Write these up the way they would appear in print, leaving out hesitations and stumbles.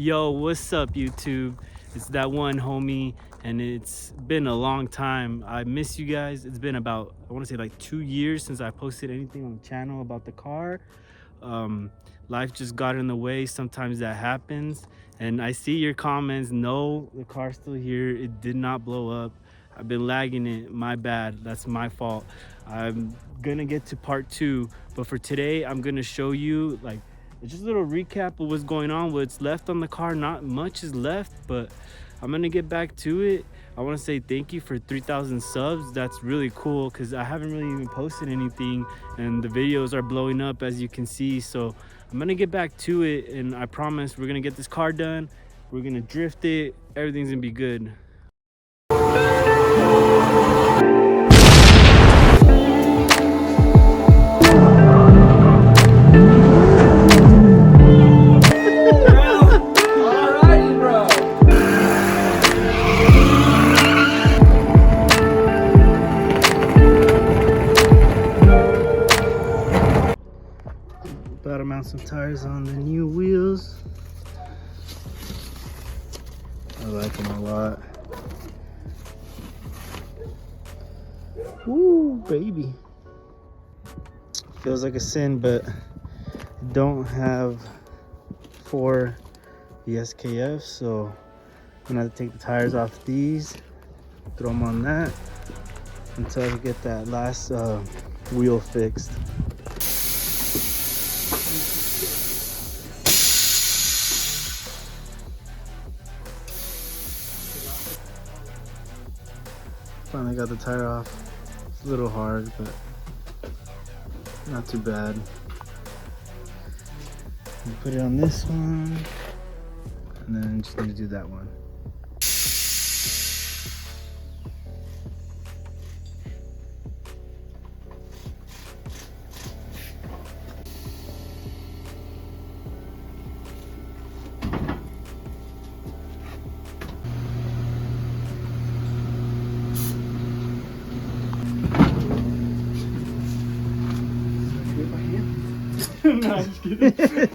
Yo, what's up, YouTube? It's that one homie, and it's been a long time. I miss you guys. It's been about, I want to say like 2 years since I posted anything on the channel about the car. Um, Life just got in the way. Sometimes that happens. And I see your comments. No, the car's still here. It did not blow up. I've been lagging it. My bad. That's my fault. I'm gonna get to part 2, but for today, I'm gonna show you like just a little recap of what's going on, what's left on the car. Not much is left, but I'm gonna get back to it. I want to say thank you for 3,000 subs. That's really cool because I haven't really even posted anything, and the videos are blowing up, as you can see. So I'm gonna get back to it, and I promise we're gonna get this car done. We're gonna drift it. Everything's gonna be good. About to mount some tires on the new wheels. I like them a lot. Woo, baby. Feels like a sin, but don't have 4 VSKF, so I'm gonna have to take the tires off these, throw them on that until I get that last wheel fixed. Finally got the tire off. It's a little hard, but not too bad. Put it on this one, and then just need to do that one. No, I'm just kidding.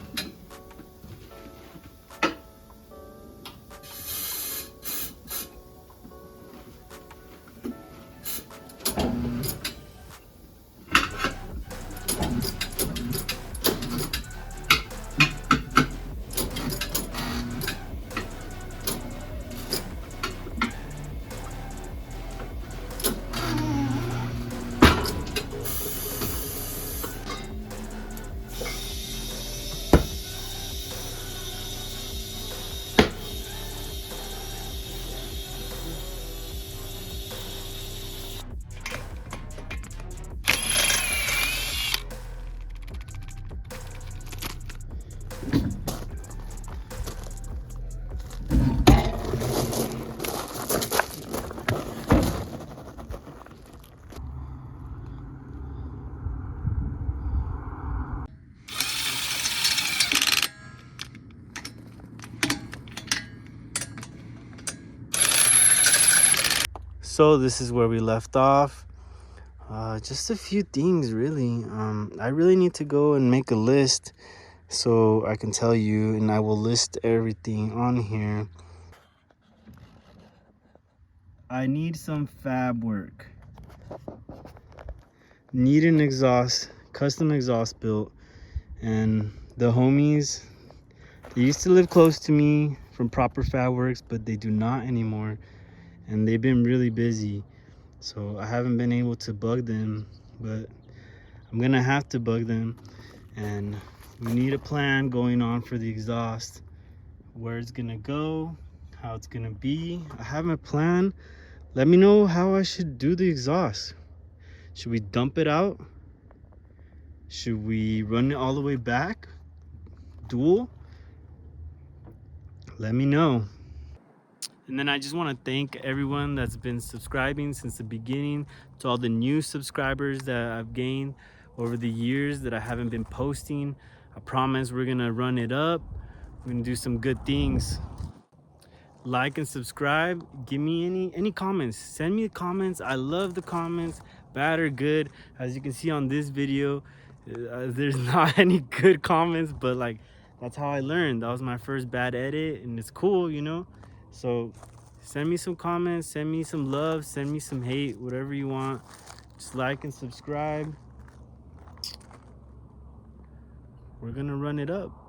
So this is where we left off. Just a few things, really. I really need to go and make a list so I can tell you, and I will list everything on here. I need some fab work. Need an exhaust, custom exhaust built. And the homies, they used to live close to me from Proper Fab Works, but they do not anymore. And they've been really busy, so I haven't been able to bug them, but I'm gonna have to bug them. And we need a plan going on for the exhaust, where it's gonna go, how it's gonna be. I have a plan. Let me know how I should do the exhaust. Should we dump it out? Should we run it all the way back, dual? Let me know. And then I just want to thank everyone that's been subscribing since the beginning, to all the new subscribers that I've gained over the years that I haven't been posting. I promise we're gonna run it up. We're gonna do some good things. Like and subscribe. Give me any comments. Send me comments. I love the comments, bad or good. As you can see on this video, there's not any good comments, but like that's how I learned. That was my first bad edit, and it's cool, you know. So send me some comments, send me some love, send me some hate, whatever you want. Just like and subscribe. We're gonna run it up.